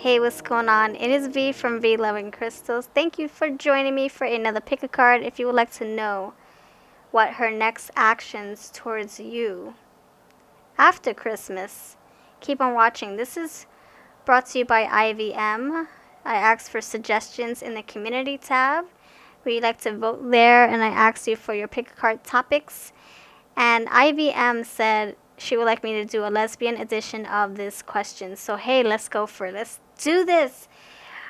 Hey, what's going on? It is V from V Loving Crystals. Thank you for joining me for another pick a card. If you would like to know what her next actions towards you after Christmas, keep on watching. This is brought to you by IVM. I asked for suggestions in the community tab where you'd like to vote there, and I asked you for your pick a card topics. And IVM said she would like me to do a lesbian edition of this question. So hey, let's go for it. Let's do this.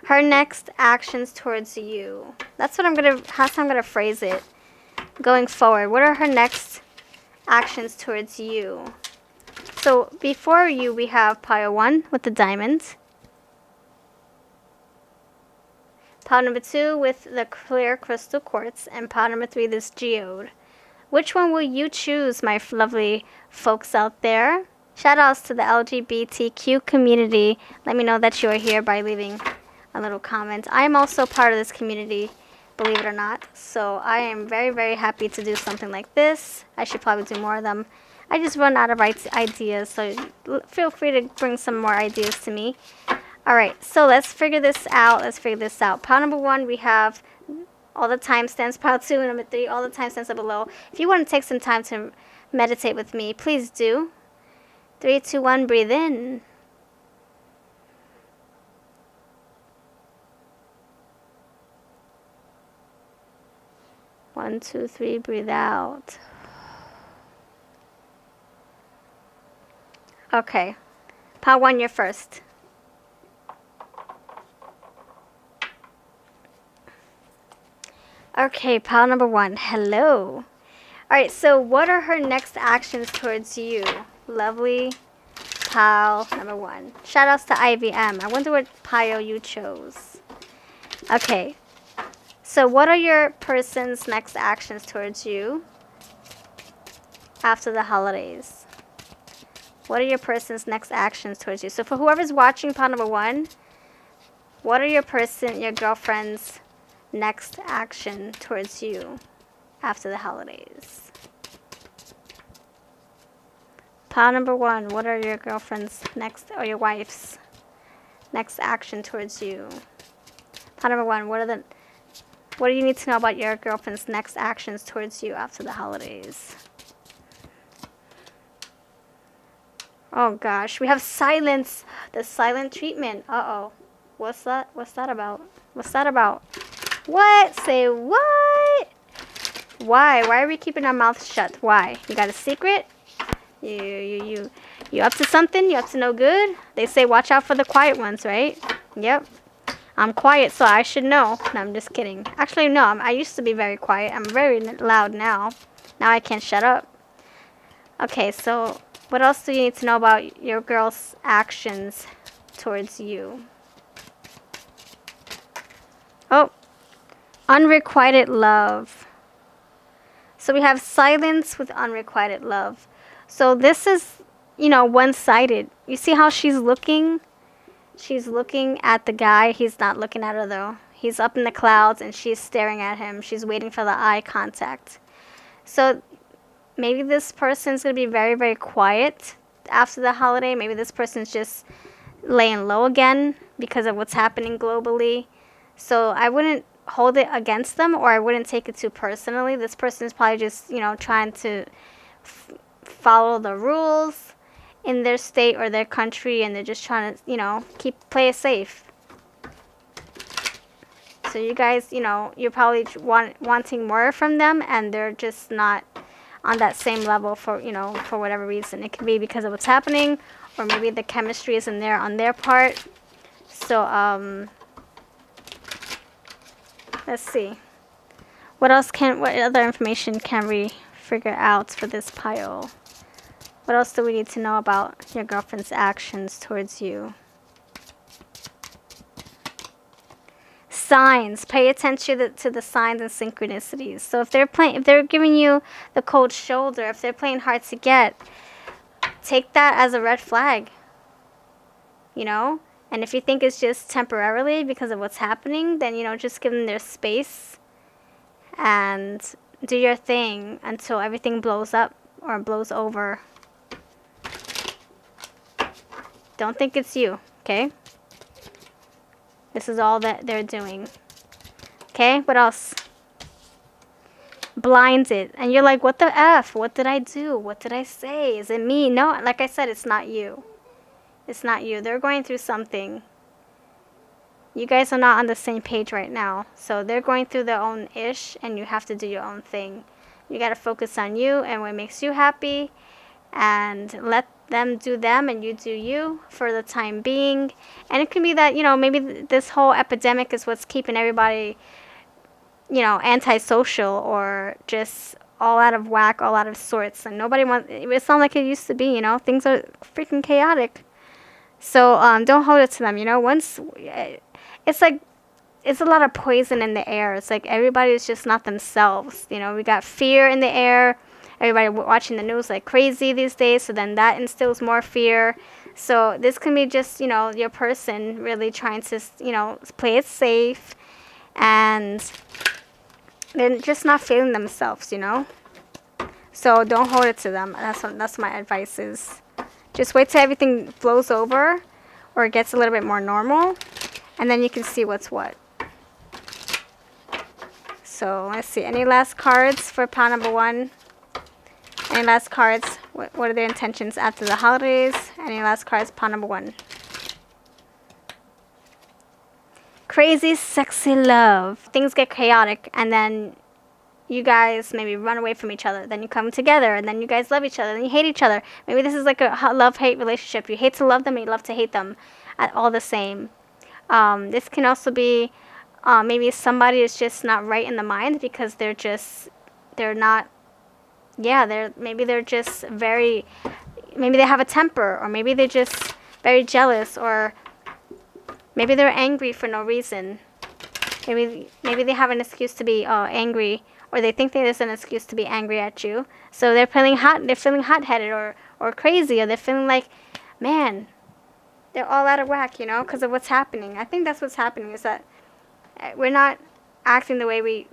Her next actions towards you. That's what how I'm gonna phrase it going forward. What are her next actions towards you? So before you, we have pile 1 with the diamonds. Pile number 2 with the clear crystal quartz, and pile number 3 this geode. Which one will you choose, my lovely folks out there? Shout outs to the LGBTQ community. Let me know that you are here by leaving a little comment. I am also part of this community, believe it or not. So I am very, very happy to do something like this. I should probably do more of them. I just run out of ideas, so feel free to bring some more ideas to me. Alright, so let's figure this out. Pile number 1, we have all the timestamps. Pile 2 and number 3, all the timestamps are below. If you want to take some time to meditate with me, please do. 3, 2, 1, breathe in. 1, 2, 3, breathe out. Okay. Pile 1, you're first. Okay, pile number 1. Hello. Alright, so what are her next actions towards you? Lovely pile number 1. Shout outs to IVM. I wonder what pile you chose. Okay. So what are your person's next actions towards you after the holidays? What are your person's next actions towards you? So for whoever's watching pile number 1, what are your girlfriend's next action towards you after the holidays? Pile number 1, what are your girlfriend's next, or your wife's next action towards you? Pile number 1, what do you need to know about your girlfriend's next actions towards you after the holidays? Oh gosh, we have silence. The silent treatment. Uh-oh. What's that about? What? Say what? Why? Why are we keeping our mouths shut? Why? You got a secret? You up to something? You up to no good? They say watch out for the quiet ones, right? Yep. I'm quiet, so I should know. No, I'm just kidding. Actually, no. I used to be very quiet. I'm very loud now. Now I can't shut up. Okay, so what else do you need to know about your girl's actions towards you? Oh, unrequited love. So we have silence with unrequited love. So this is, one-sided. You see how she's looking? She's looking at the guy. He's not looking at her, though. He's up in the clouds, and she's staring at him. She's waiting for the eye contact. So maybe this person's going to be very, very quiet after the holiday. Maybe this person's just laying low again because of what's happening globally. So I wouldn't hold it against them, or I wouldn't take it too personally. This person is probably just, trying to follow the rules in their state or their country, and they're just trying to, play it safe. So you guys, you're probably wanting more from them, and they're just not on that same level for whatever reason. It could be because of what's happening, or maybe the chemistry isn't there on their part. So, let's see. What other information can we figure out for this pile? What else do we need to know about your girlfriend's actions towards you? Signs. Pay attention to the signs and synchronicities. So if they're giving you the cold shoulder, if they're playing hard to get, take that as a red flag. And if you think it's just temporarily because of what's happening, then, just give them their space and do your thing until everything blows up or blows over. Don't think it's you, okay? This is all that they're doing. Okay, what else? Blinded. And you're like, what the F? What did I do? What did I say? Is it me? No, like I said, it's not you. It's not you. They're going through something. You guys are not on the same page right now. So they're going through their own ish, and you have to do your own thing. You got to focus on you and what makes you happy, and let them do them and you do you for the time being. And it can be that, maybe this whole epidemic is what's keeping everybody, antisocial or just all out of whack, all out of sorts. And nobody wants, it's not like it used to be, things are freaking chaotic. So don't hold it to them, once, it's like, it's a lot of poison in the air. It's like everybody's just not themselves. We got fear in the air. Everybody watching the news like crazy these days. So then that instills more fear. So this can be just, your person really trying to, play it safe. And they're just not feeling themselves, So don't hold it to them. That's my advice is. Just wait till everything blows over or gets a little bit more normal. And then you can see what's what. So let's see. Any last cards for pile number 1? Any last cards? What are their intentions after the holidays? Any last cards? Pile number 1. Crazy, sexy love. Things get chaotic, and then you guys maybe run away from each other. Then you come together, and then you guys love each other. Then you hate each other. Maybe this is like a love-hate relationship. You hate to love them, and you love to hate them, all the same. This can also be maybe somebody is just not right in the mind because they're not, maybe they're just maybe they have a temper, or maybe they're just very jealous, or maybe they're angry for no reason. Maybe they have an excuse to be angry, or they think there's an excuse to be angry at you. So they're feeling hot-headed or crazy, or they're feeling like, man, they're all out of whack, because of what's happening. I think that's what's happening, is that we're not acting the way we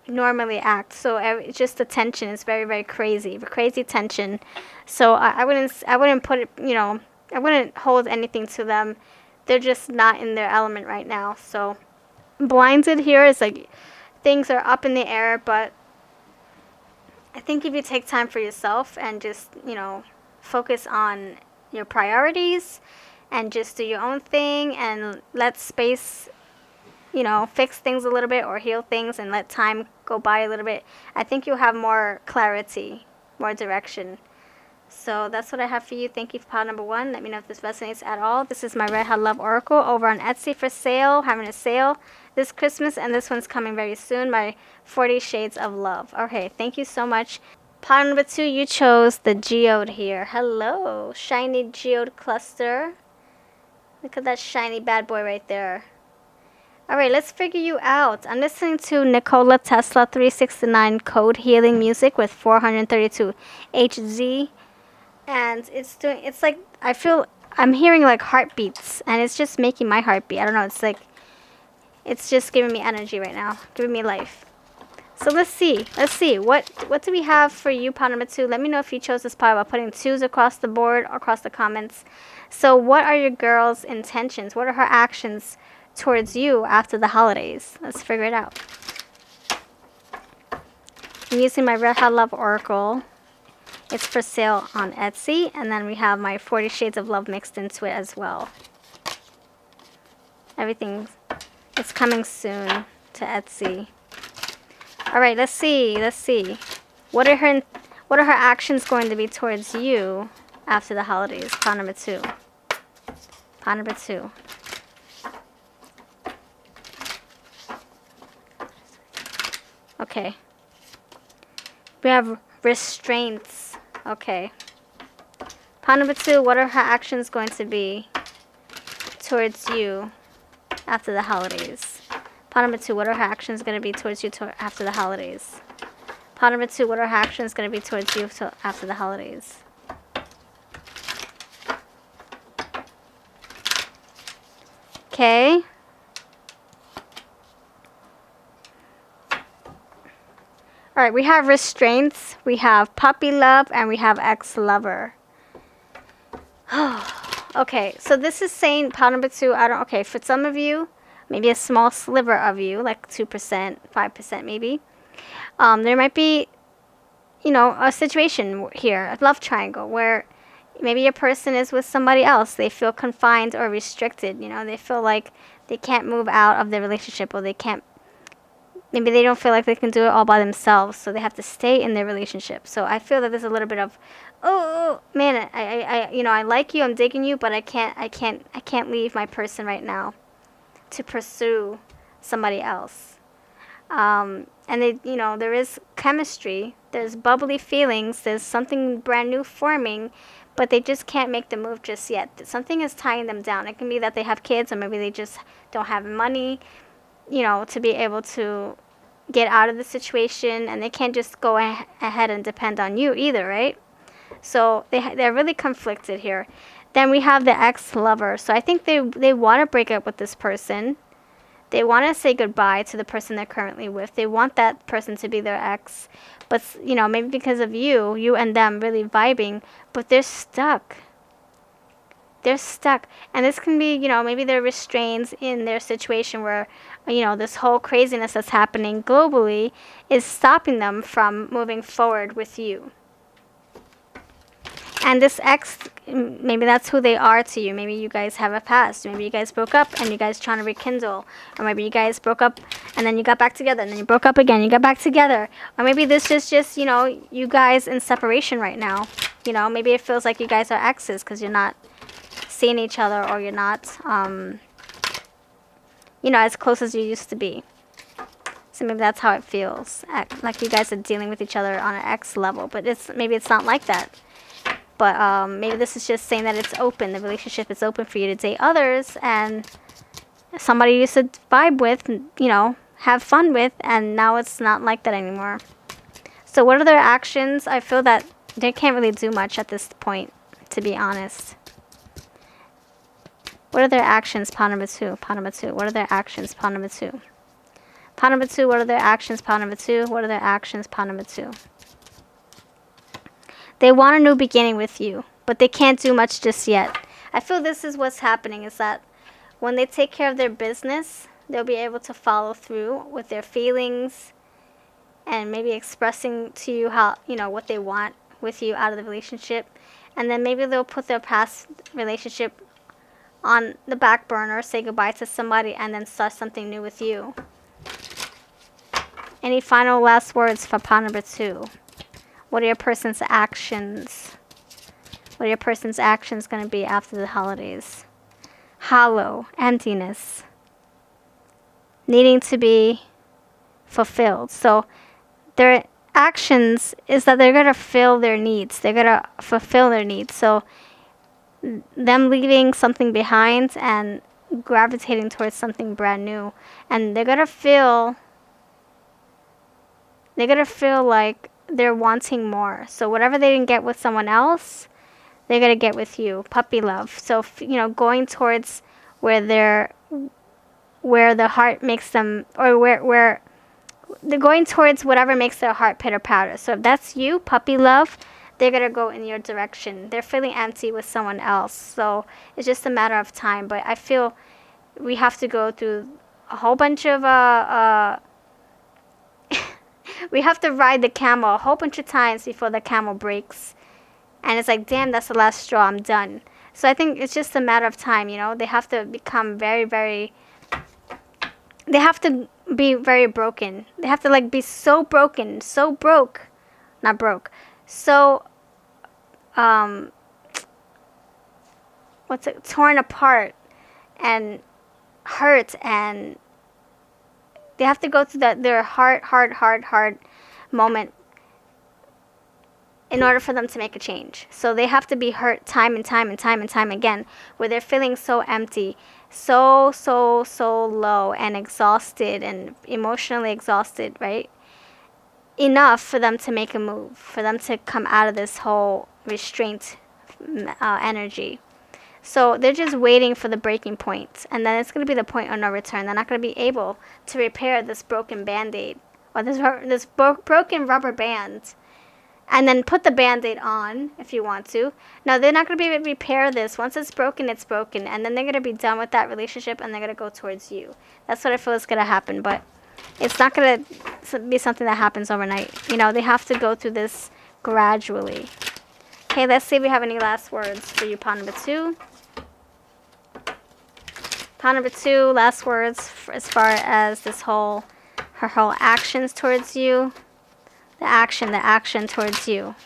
normally act. So it's just the tension is very, very crazy tension. So I wouldn't put it, I wouldn't hold anything to them. They're just not in their element right now. So blinded here is like things are up in the air, but I think if you take time for yourself and just, focus on your priorities and just do your own thing and let space, fix things a little bit or heal things and let time go by a little bit, I think you'll have more clarity, more direction. So that's what I have for you. Thank you for pile number 1. Let me know if this resonates at all. This is my Red Hot Love Oracle over on Etsy for sale, having a sale this Christmas, and this one's coming very soon, my 40 Shades of Love. Okay, thank you so much. Pile number 2, you chose the geode here. Hello, shiny geode cluster. Look at that shiny bad boy right there. All right, let's figure you out. I'm listening to Nikola Tesla 369 code healing music with 432 Hz. And it's like, I'm hearing like heartbeats, and it's just making my heart beat. I don't know, it's just giving me energy right now, giving me life. So let's see, what do we have for you, pile number 2? Let me know if you chose this pile by putting 2s across the board, across the comments. So what are your girl's intentions? What are her actions towards you after the holidays? Let's figure it out. I'm using my Red Hot Love Oracle. It's for sale on Etsy, and then we have my 40 Shades of Love mixed into it as well. Everything is coming soon to Etsy. All right, let's see. What are her actions going to be towards you after the holidays? Pile number 2. Okay. We have restraints. Okay. Pile number 2, what are her actions going to be towards you after the holidays? Pile number 2, what are her actions going to be towards you after the holidays? Pile number 2, what are her actions going to be towards you after the holidays? Okay. All right, we have restraints, we have puppy love, and we have ex-lover. Okay, so this is saying pile number 2. Okay, for some of you, maybe a small sliver of you, like 2%, 5% maybe. There might be, a situation here, a love triangle, where maybe a person is with somebody else. They feel confined or restricted. They feel like they can't move out of the relationship, or maybe they don't feel like they can do it all by themselves, so they have to stay in their relationship. So I feel that there's a little bit of, oh man, I like you, I'm digging you, but I can't leave my person right now to pursue somebody else. And there is chemistry, there's bubbly feelings, there's something brand new forming, but they just can't make the move just yet. Something is tying them down. It can be that they have kids, or maybe they just don't have money, to be able to get out of the situation, and they can't just go ahead and depend on you either, right? So they're really conflicted here. Then we have the ex-lover. So I think they want to break up with this person. They want to say goodbye to the person they're currently with. They want that person to be their ex. But, maybe because of you and them really vibing, but they're stuck. They're stuck. And this can be, maybe they're restrained in their situation where, this whole craziness that's happening globally is stopping them from moving forward with you. And this ex, maybe that's who they are to you. Maybe you guys have a past. Maybe you guys broke up and you guys trying to rekindle. Or maybe you guys broke up and then you got back together, and then you broke up again, you got back together. Or maybe this is just, you guys in separation right now. Maybe it feels like you guys are exes because you're not seeing each other, or you're not, as close as you used to be. So maybe that's how it feels. Like you guys are dealing with each other on an ex level. But maybe it's not like that. But maybe this is just saying that it's open. The relationship is open for you to date others, and somebody you used to vibe with, have fun with, and now it's not like that anymore. So what are their actions? I feel that they can't really do much at this point, to be honest. What are their actions? Pawn number 2. Pawn number 2. What are their actions? Pawn number 2. Pawn number 2. What are their actions? Pawn number 2. What are their actions? Pawn number 2. They want a new beginning with you, but they can't do much just yet. I feel this is what's happening, is that when they take care of their business, they'll be able to follow through with their feelings and maybe expressing to you how, what they want with you out of the relationship. And then maybe they'll put their past relationship on the back burner, say goodbye to somebody, and then start something new with you. Any final last words for pawn number 2? What are your person's actions? What are your person's actions going to be after the holidays? Hollow, emptiness, needing to be fulfilled. So their actions is that they're going to fill their needs. They're going to fulfill their needs. So them leaving something behind and gravitating towards something brand new. And they're going to feel like they're wanting more. So whatever they didn't get with someone else, they're going to get with you. Puppy love. So, going towards where the heart makes them, or where they're going towards whatever makes their heart pitter patter. So if that's you, puppy love, they're going to go in your direction. They're feeling empty with someone else. So it's just a matter of time. But I feel we have to go through a whole bunch of we have to ride the camel a whole bunch of times before the camel breaks. And it's like, damn, that's the last straw, I'm done. So I think it's just a matter of time, They have to become very, very... They have to be very broken. They have to, be so broken, so broke. Not broke. So, torn apart and hurt, and they have to go through their hard moment in order for them to make a change. So they have to be hurt time and time again, where they're feeling so empty, so low and exhausted and emotionally exhausted, right? Enough for them to make a move, for them to come out of this whole restraint energy. So they're just waiting for the breaking point, and then it's going to be the point of no return. They're not going to be able to repair this broken Band-Aid, or this broken rubber band, and then put the band-aid on if you want to. Now, they're not going to be able to repair this. Once it's broken, and then they're going to be done with that relationship, and they're going to go towards you. That's what I feel is going to happen, but it's not going to be something that happens overnight. You know, they have to go through this gradually. Okay, let's see if we have any last words for you, pile number 2. Pile number 2, last words as far as this her whole actions towards you. The action towards you.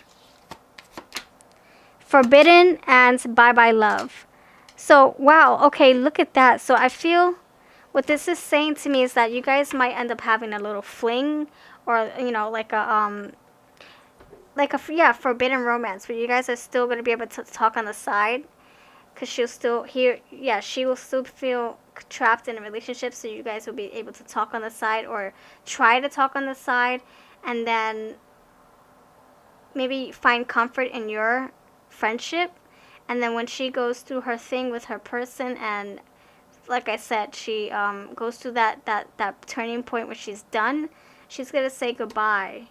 Forbidden and bye-bye love. So, wow, okay, look at that. So I feel what this is saying to me is that you guys might end up having a little fling, or, you know, like a forbidden romance where you guys are still going to be able to talk on the side, because she will still feel trapped in a relationship, so you guys will be able to talk on the side or try to talk on the side, and then maybe find comfort in your friendship. And then when she goes through her thing with her person, and like I said, she goes through that turning point where she's done, she's going to say goodbye,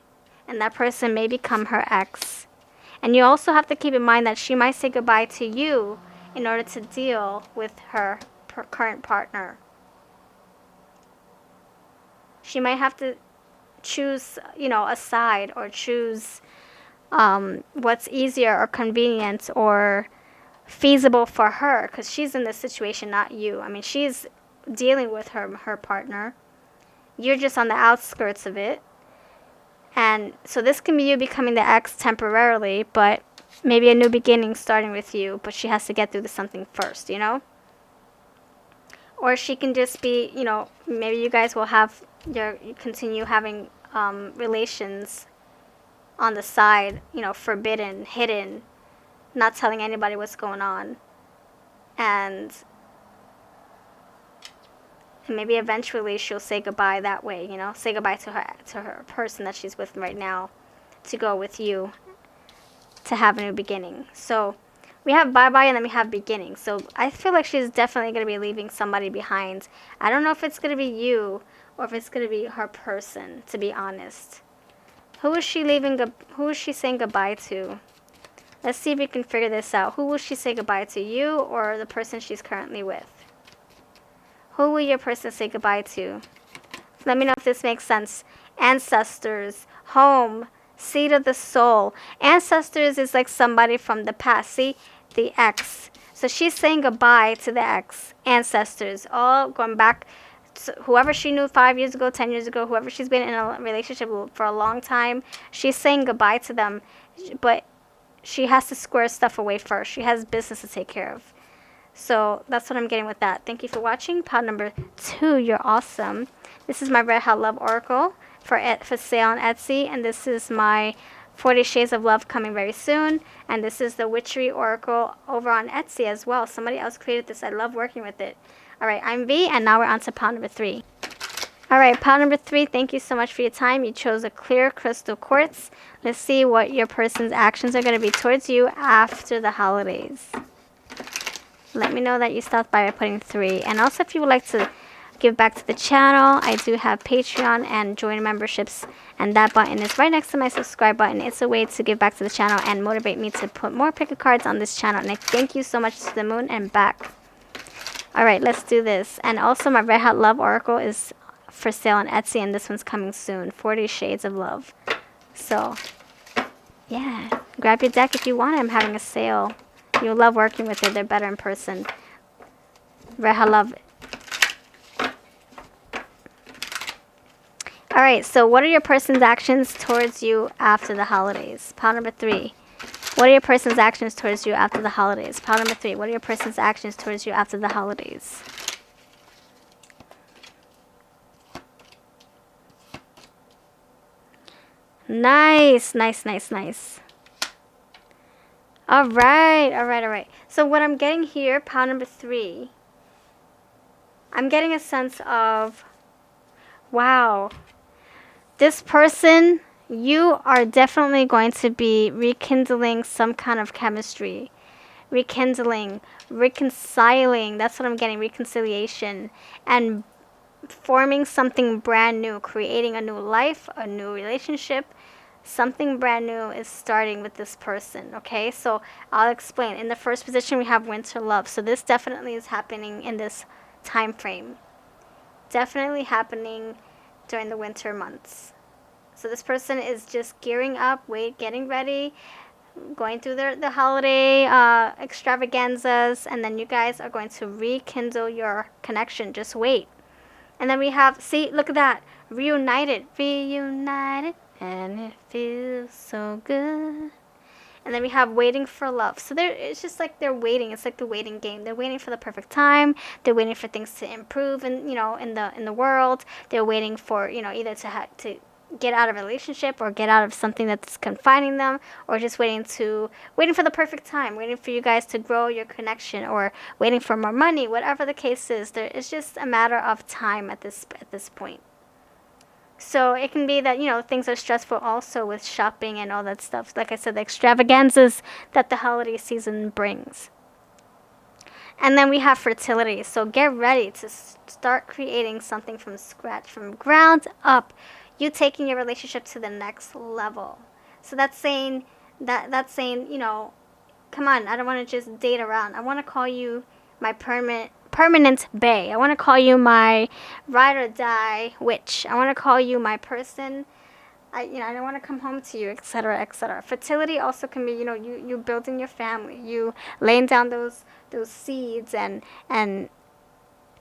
and that person may become her ex. And you also have to keep in mind that she might say goodbye to you in order to deal with her current partner. She might have to choose, you know, a side, or choose what's easier or convenient or feasible for her, because she's in this situation, not you. I mean, she's dealing with her partner. You're just on the outskirts of it. And so this can be you becoming the ex temporarily, but maybe a new beginning starting with you, but she has to get through something first, you know? Or she can just be, you know, maybe you guys will you continue having relations on the side, you know, forbidden, hidden, not telling anybody what's going on. And maybe eventually she'll say goodbye that way, you know, say goodbye to her person that she's with right now, to go with you, to have a new beginning. So we have bye-bye, and then we have beginning. So I feel like she's definitely going to be leaving somebody behind. I don't know if it's going to be you or if it's going to be her person, to be honest. Who is she saying goodbye to? Let's see if we can figure this out. Who will she say goodbye to, you or the person she's currently with? Who will your person say goodbye to? Let me know if this makes sense. Ancestors, home, seed of the soul. Ancestors is like somebody from the past. See, the ex. So she's saying goodbye to the ex. Ancestors, all going back to whoever she knew 5 years ago, 10 years ago, whoever she's been in a relationship with for a long time. She's saying goodbye to them, but she has to square stuff away first. She has business to take care of. So that's what I'm getting with that. Thank you for watching. Pile number 2, you're awesome. This is my Red Hot Love Oracle for sale on Etsy, and this is my 40 Shades of Love coming very soon, and this is the Witchery Oracle over on Etsy as well. Somebody else created this. I love working with it. All right, I'm V, and now we're on to pile number 3. All right, pile number 3, thank you so much for your time. You chose a clear crystal quartz. Let's see what your person's actions are going to be towards you after the holidays. Let me know that you stopped by putting 3. And also, if you would like to give back to the channel, I do have Patreon and join memberships, and that button is right next to my subscribe button. It's a way to give back to the channel and motivate me to put more pick a cards on this channel. And I thank you so much to the moon and back. All right, let's do this. And also, my Red Hot Love Oracle is for sale on Etsy, and this one's coming soon. 40 Shades of Love. So, yeah, grab your deck if you want it. I'm having a sale. You'll love working with it. They're better in person. Red Hot Love. All right, so what are your person's actions towards you after the holidays? Pile number 3. What are your person's actions towards you after the holidays? Pile number 3. What are your person's actions towards you after the holidays? Nice, nice, nice, nice. All right, all right, all right. So what I'm getting here, pile number 3, I'm getting a sense of, wow, this person, you are definitely going to be rekindling some kind of chemistry. Rekindling, reconciling, that's what I'm getting, reconciliation. And forming something brand new, creating a new life, a new relationship, something brand new is starting with this person, okay? So I'll explain. In the first position, we have winter love. So this definitely is happening in this time frame. Definitely happening during the winter months. So this person is just gearing up, getting ready, going through the holiday extravaganzas, and then you guys are going to rekindle your connection. Just wait. And then we have, see, look at that, reunited, and it feels so good. And then we have waiting for love. So it's just like they're waiting. It's like the waiting game. They're waiting for the perfect time. They're waiting for things to improve, and in the world. They're waiting for either to get out of a relationship or get out of something that's confining them, or just waiting for the perfect time, waiting for you guys to grow your connection, or waiting for more money. Whatever the case is, it's just a matter of time at this point. So it can be that, things are stressful also with shopping and all that stuff. Like I said, the extravaganzas that the holiday season brings. And then we have fertility. So get ready to start creating something from scratch, from ground up. You taking your relationship to the next level. So that's saying, come on, I don't want to just date around. I want to call you my permanent bae. I want to call you my ride or die witch. I want to call you my person. I don't want to come home to you, etc., etc. Fertility also can be, you building your family, you laying down those seeds and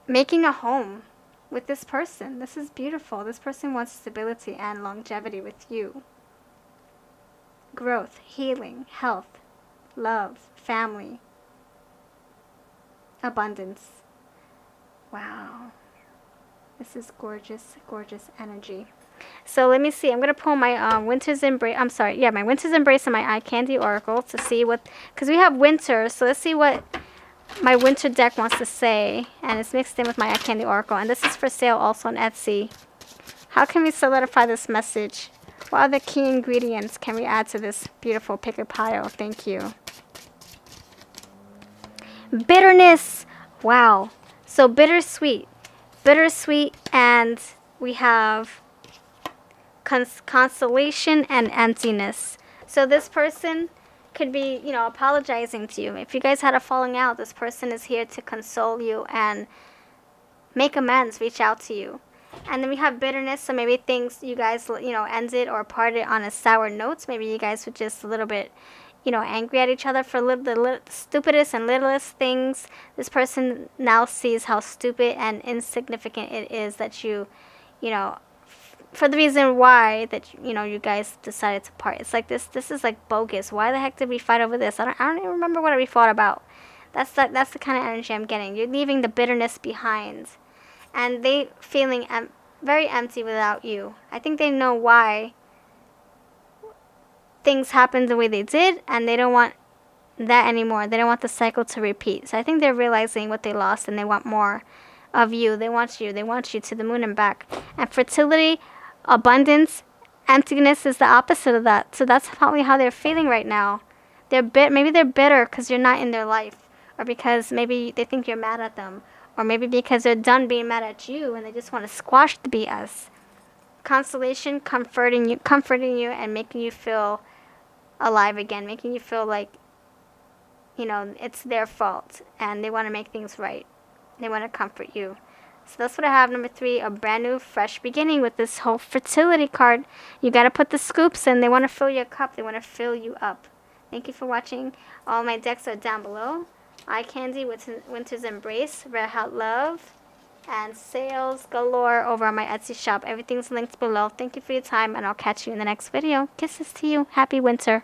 making a home with this person. This is beautiful. This person wants stability and longevity with you. Growth, healing, health, love, family, abundance. Wow. This is gorgeous, gorgeous energy. So let me see. I'm going to pull my Winter's Embrace. I'm sorry. Yeah, my Winter's Embrace and my Eye Candy Oracle to see what... Because we have winter, so let's see what my winter deck wants to say. And it's mixed in with my Eye Candy Oracle. And this is for sale also on Etsy. How can we solidify this message? What other key ingredients can we add to this beautiful picker pile? Thank you. Bitterness. Wow. So bittersweet, and we have consolation and emptiness. So this person could be, apologizing to you. If you guys had a falling out, this person is here to console you and make amends, reach out to you. And then we have bitterness, so maybe things you guys, ended or parted on a sour note. Maybe you guys were just a little bit, angry at each other for the stupidest and littlest things. This person now sees how stupid and insignificant it is that you for the reason why that, you guys decided to part. It's like this is like bogus. Why the heck did we fight over this? I don't even remember what we fought about. That's the kind of energy I'm getting. You're leaving the bitterness behind. And they feeling very empty without you. I think they know why things happened the way they did, and they don't want that anymore. They don't want the cycle to repeat. So I think they're realizing what they lost, and they want more of you. They want you to the moon and back. And fertility, abundance, emptiness is the opposite of that. So that's probably how they're feeling right now. Maybe they're bitter because you're not in their life, or because maybe they think you're mad at them, or maybe because they're done being mad at you and they just want to squash the BS. Consolation, comforting you, and making you feel alive again, making you feel like, it's their fault and they want to make things right. They want to comfort you. So that's what I have. Number 3, a brand new, fresh beginning with this whole fertility card. You got to put the scoops in. They want to fill your cup. They want to fill you up. Thank you for watching. All my decks are down below. Eye Candy, Winter's Embrace, Red Hot Love, and sales galore over on my Etsy shop. Everything's linked below. Thank you for your time, and I'll catch you in the next video. Kisses to you. Happy winter.